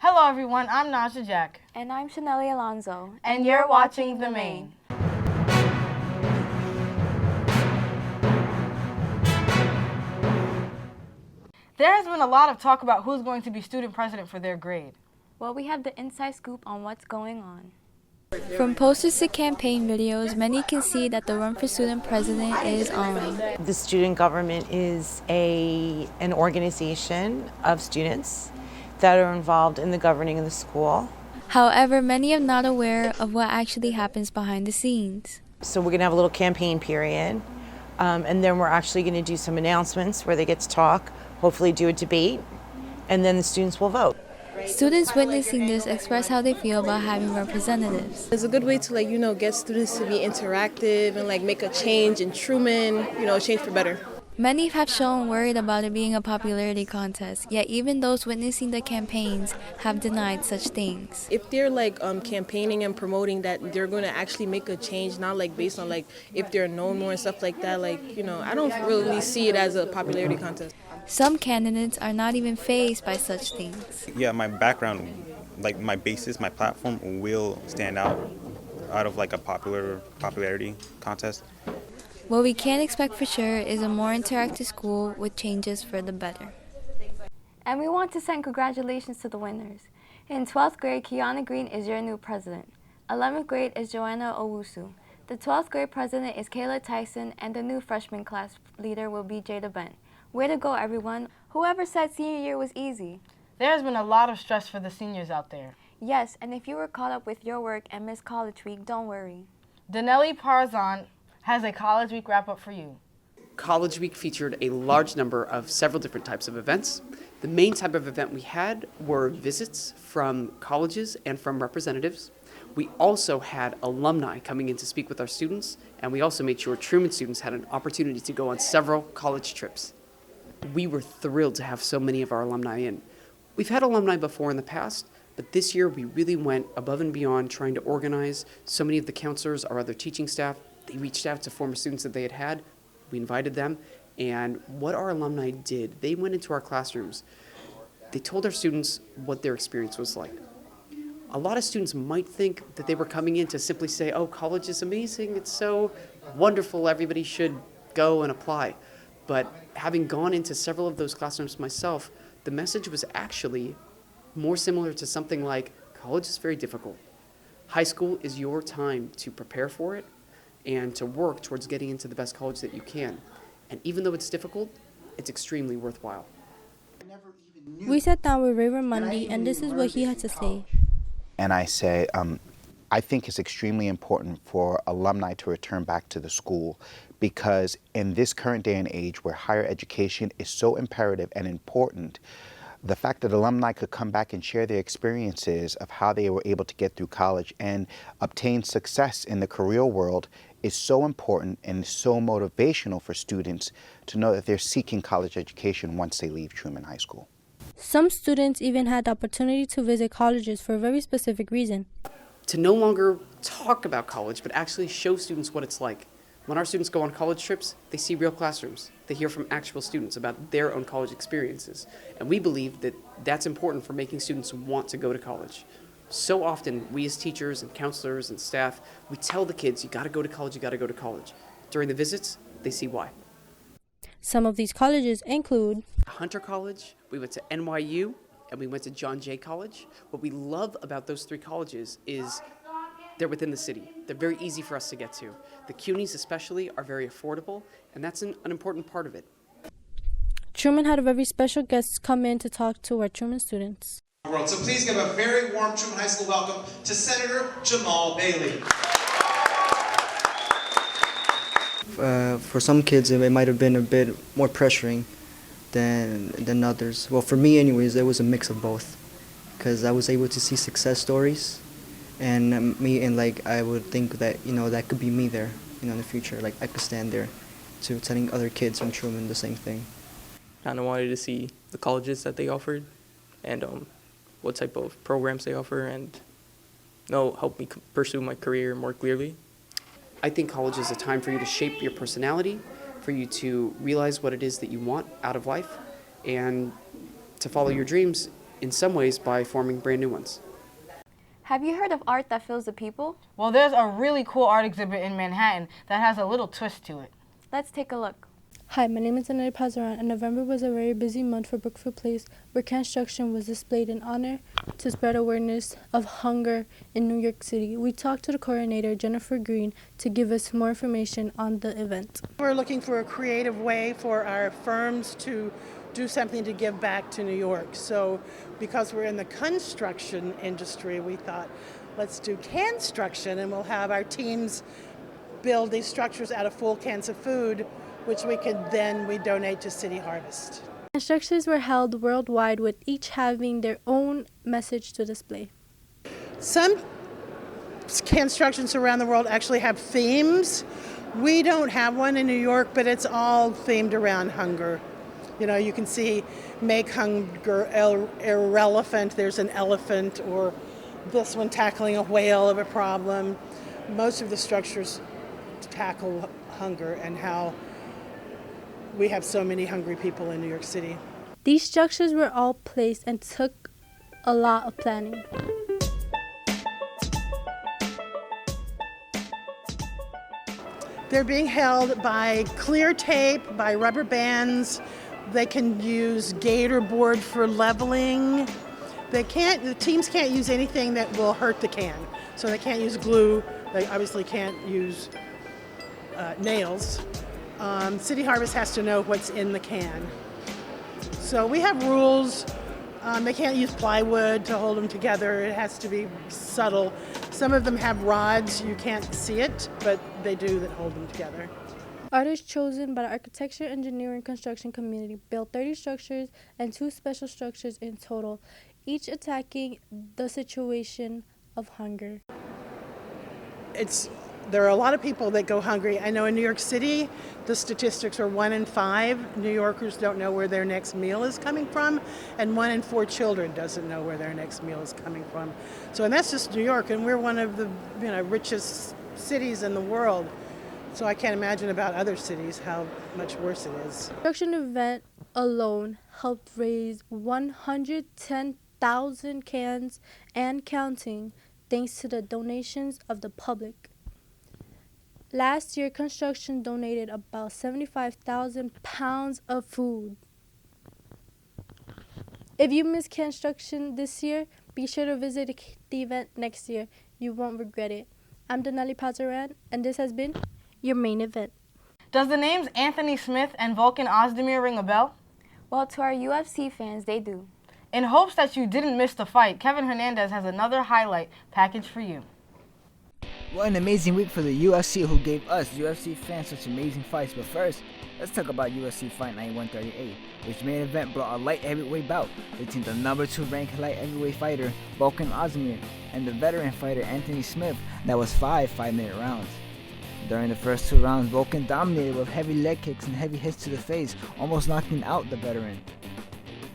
Hello everyone, I'm Naja Jack. And I'm Chaneli Alonso. And you're watching The Main. There has been a lot of talk about who's going to be student president for their grade. Well, we have the inside scoop on what's going on. From posters to campaign videos, many can see that the run for student president is on. The student government is an organization of students that are involved in the governing of the school. However, many are not aware of what actually happens behind the scenes. So we're going to have a little campaign period, and then we're actually going to do some announcements where they get to talk, hopefully do a debate, and then the students will vote. Students witnessing this express how they feel about having representatives. It's a good way to get students to be interactive and make a change in Truman, change for better. Many have shown worried about it being a popularity contest, yet even those witnessing the campaigns have denied such things. If they're campaigning and promoting that they're going to actually make a change, not based on if they're known more and stuff like that, I don't really see it as a popularity contest. Some candidates are not even fazed by such things. Yeah, my background, my basis, my platform will stand out of a popularity contest. What we can expect for sure is a more interactive school with changes for the better. And we want to send congratulations to the winners. In 12th grade, Kiana Green is your new president. 11th grade is Joanna Owusu. The 12th grade president is Kayla Tyson, and the new freshman class leader will be Jada Bent. Way to go, everyone. Whoever said senior year was easy? There has been a lot of stress for the seniors out there. Yes, and if you were caught up with your work and missed college week, don't worry. Danelli Parzan has a college week wrap-up for you. College Week featured a large number of several different types of events. The main type of event we had were visits from colleges and from representatives. We also had alumni coming in to speak with our students, and we also made sure Truman students had an opportunity to go on several college trips. We were thrilled to have so many of our alumni in. We've had alumni before in the past, but this year we really went above and beyond trying to organize. So many of the counselors, our other teaching staff, they reached out to former students that they had. We invited them, and what our alumni did, they went into our classrooms. They told our students what their experience was like. A lot of students might think that they were coming in to simply say, oh, college is amazing, it's so wonderful, everybody should go and apply. But having gone into several of those classrooms myself, the message was actually more similar to something like, college is very difficult. High school is your time to prepare for it and to work towards getting into the best college that you can. And even though it's difficult, it's extremely worthwhile. We sat down with Raymond Mundy, and this is what he had to say. And I say, I think it's extremely important for alumni to return back to the school, because in this current day and age where higher education is so imperative and important, the fact that alumni could come back and share their experiences of how they were able to get through college and obtain success in the career world is so important and so motivational for students to know that they're seeking college education once they leave Truman High School. Some students even had the opportunity to visit colleges for a very specific reason. To no longer talk about college, but actually show students what it's like. When our students go on college trips, they see real classrooms. They hear from actual students about their own college experiences. And we believe that that's important for making students want to go to college. So often, we as teachers and counselors and staff, we tell the kids, you gotta go to college, you gotta go to college. During the visits, they see why. Some of these colleges include Hunter College, we went to NYU, and we went to John Jay College. What we love about those three colleges is they're within the city. They're very easy for us to get to. The CUNYs especially are very affordable, and that's an important part of it. Truman had a very special guest come in to talk to our Truman students. So please give a very warm Truman High School welcome to Senator Jamal Bailey. For some kids, it might have been a bit more pressuring than others. Well, for me anyways, it was a mix of both, because I was able to see success stories, and I would think that that could be me there, in the future. I could stand there, to telling other kids from Truman the same thing. Kind of wanted to see the colleges that they offered, and what type of programs they offer, and help me pursue my career more clearly. I think college is a time for you to shape your personality, for you to realize what it is that you want out of life, and to follow your dreams in some ways by forming brand new ones. Have you heard of art that fills the people? Well, there's a really cool art exhibit in Manhattan that has a little twist to it. Let's take a look. Hi, my name is Anita Pazaran, and November was a very busy month for Brookfield Place, where CANstruction was displayed in honor to spread awareness of hunger in New York City. We talked to the coordinator, Jennifer Green, to give us more information on the event. We're looking for a creative way for our firms to do something to give back to New York. So because we're in the construction industry, we thought, let's do CANstruction, and we'll have our teams build these structures out of full cans of food, which we donate to City Harvest. Constructions were held worldwide, with each having their own message to display. Some CANstructions around the world actually have themes. We don't have one in New York, but it's all themed around hunger. You know, you can see make hunger irrelevant. There's an elephant, or this one tackling a whale of a problem. Most of the structures tackle hunger and how we have so many hungry people in New York City. These structures were all placed and took a lot of planning. They're being held by clear tape, by rubber bands. They can use gator board for leveling. The teams can't use anything that will hurt the can. So they can't use glue. They obviously can't use nails. City Harvest has to know what's in the can. So we have rules. They can't use plywood to hold them together. It has to be subtle. Some of them have rods. You can't see it, but they do that hold them together. Artists chosen by the architecture, engineering, and construction community built 30 structures and 2 special structures in total, each attacking the situation of hunger. There are a lot of people that go hungry. I know in New York City, the statistics are 1 in 5 New Yorkers don't know where their next meal is coming from, and 1 in 4 children doesn't know where their next meal is coming from. So, and that's just New York, and we're one of the richest cities in the world. So I can't imagine about other cities how much worse it is. The construction event alone helped raise 110,000 cans and counting, thanks to the donations of the public. Last year, CANstruction donated about 75,000 pounds of food. If you missed CANstruction this year, be sure to visit the event next year. You won't regret it. I'm Denali Pazaran, and this has been your main event. Does the names Anthony Smith and Volkan Ozdemir ring a bell? Well, to our UFC fans, they do. In hopes that you didn't miss the fight, Kevin Hernandez has another highlight package for you. What an amazing week for the UFC, who gave us UFC fans such amazing fights. But first, let's talk about UFC Fight Night 138, which main event brought a light heavyweight bout between the number 2 ranked light heavyweight fighter Volkan Ozdemir and the veteran fighter Anthony Smith. That was 5 5-minute rounds. During the first 2 rounds, Volkan dominated with heavy leg kicks and heavy hits to the face, almost knocking out the veteran.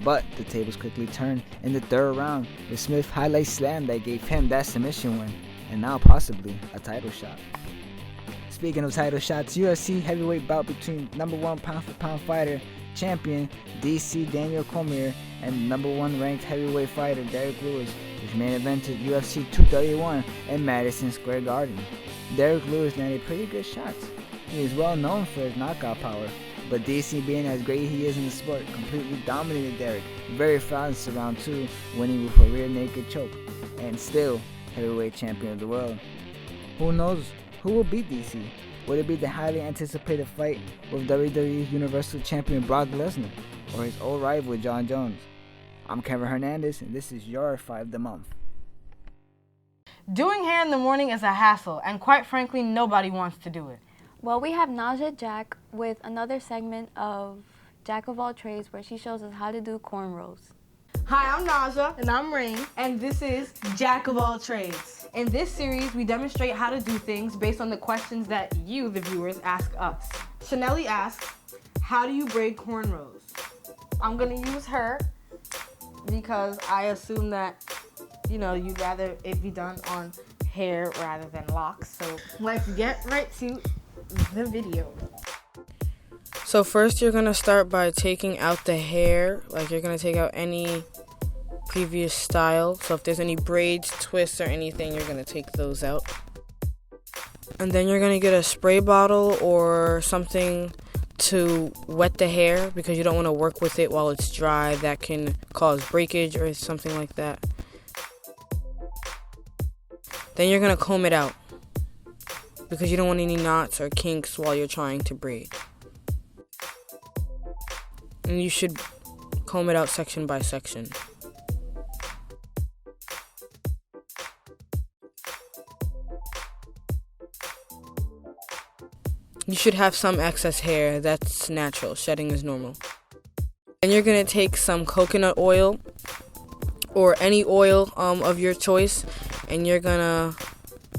But the tables quickly turned in the 3rd round with Smith's highlight slam that gave him that submission win, and now possibly a title shot. Speaking of title shots, UFC heavyweight bout between number 1 pound-for-pound fighter champion DC Daniel Cormier and number 1 ranked heavyweight fighter Derrick Lewis, which main evented UFC 231 in Madison Square Garden. Derrick Lewis landed pretty good shots. He is well known for his knockout power, but DC, being as great he is in the sport, completely dominated Derrick very fast in round 2, winning with a rear naked choke, and still heavyweight champion of the world. Who knows who will beat DC? Would it be the highly anticipated fight with WWE Universal Champion Brock Lesnar or his old rival Jon Jones? I'm Kevin Hernandez, and this is your Fight of the Month. Doing hair in the morning is a hassle, and quite frankly, nobody wants to do it. Well, we have Naja Jack with another segment of Jack of All Trades, where she shows us how to do cornrows. Hi, I'm Naja. And I'm Rain. And this is Jack of All Trades. In this series, we demonstrate how to do things based on the questions that you, the viewers, ask us. Chanelli asks, how do you braid cornrows? I'm going to use her because I assume that, you'd rather it be done on hair rather than locks. So let's get right to the video. So first you're going to start by taking out the hair. Like, you're going to take out any previous style. So if there's any braids, twists, or anything, you're going to take those out. And then you're going to get a spray bottle or something to wet the hair because you don't want to work with it while it's dry. That can cause breakage or something like that. Then you're going to comb it out because you don't want any knots or kinks while you're trying to braid. And you should comb it out section by section. You should have some excess hair. That's natural. Shedding is normal. Then you're going to take some coconut oil or any oil of your choice, and you're going to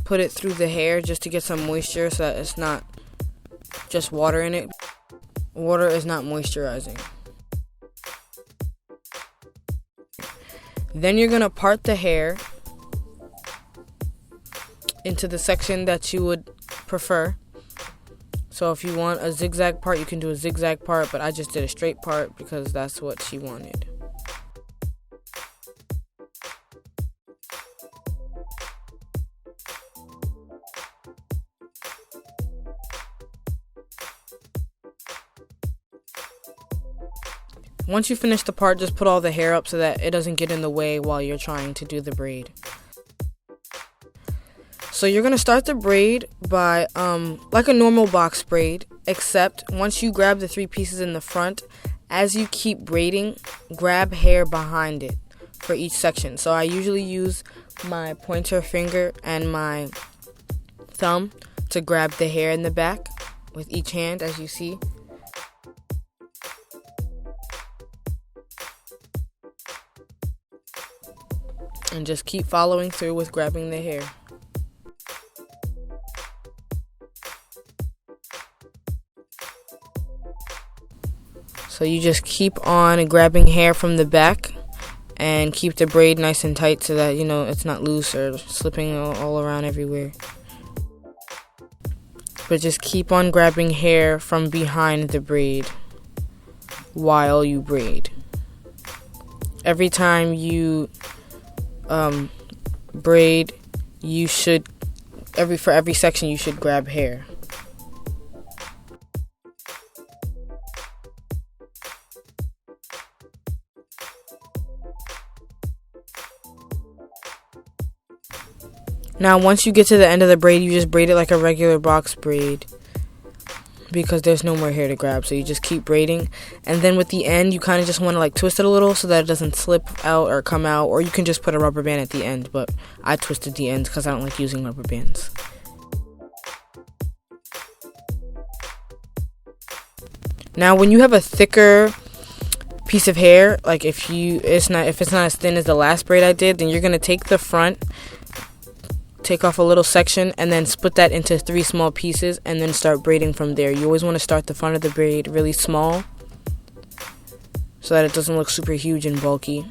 put it through the hair just to get some moisture so that it's not just water in it. Water is not moisturizing. Then you're going to part the hair into the section that you would prefer. So if you want a zigzag part, you can do a zigzag part, but I just did a straight part because that's what she wanted. Once you finish the part, just put all the hair up so that it doesn't get in the way while you're trying to do the braid. So you're going to start the braid by like a normal box braid, except once you grab the 3 pieces in the front, as you keep braiding, grab hair behind it for each section. So I usually use my pointer finger and my thumb to grab the hair in the back with each hand, as you see. And just keep following through with grabbing the hair. So you just keep on grabbing hair from the back and keep the braid nice and tight so that, it's not loose or slipping all around everywhere. But just keep on grabbing hair from behind the braid while you braid. Every time you braid, you should for every section you should grab hair. Now once you get to the end of the braid, you just braid it like a regular box braid because there's no more hair to grab, so you just keep braiding. And then with the end, you kind of just want to twist it a little so that it doesn't slip out or come out, or you can just put a rubber band at the end, but I twisted the ends because I don't like using rubber bands. Now when you have a thicker piece of hair, like if it's not as thin as the last braid I did, then you're going to take the front, take off a little section, and then split that into 3 small pieces and then start braiding from there. You always want to start the front of the braid really small so that it doesn't look super huge and bulky.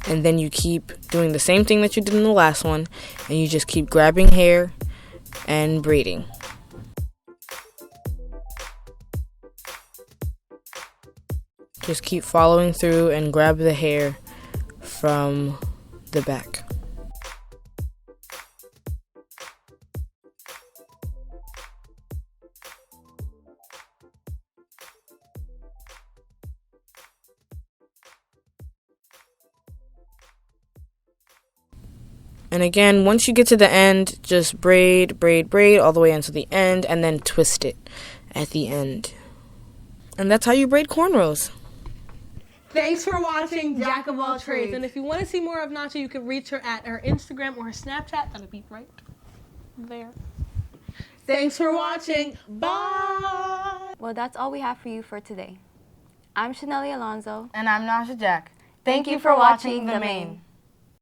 And then you keep doing the same thing that you did in the last one, and you just keep grabbing hair and braiding. Just keep following through and grab the hair from the back. And again, once you get to the end, just braid, braid, braid all the way until the end, and then twist it at the end. And that's how you braid cornrows. Thanks for watching Jack of All Trades. And if you want to see more of Nacha, you can reach her at her Instagram or her Snapchat. That'll be right there. Thanks for watching. Bye. Well, that's all we have for you for today. I'm Chanelli Alonso. And I'm Nacha Jack. Thank you for watching The Main.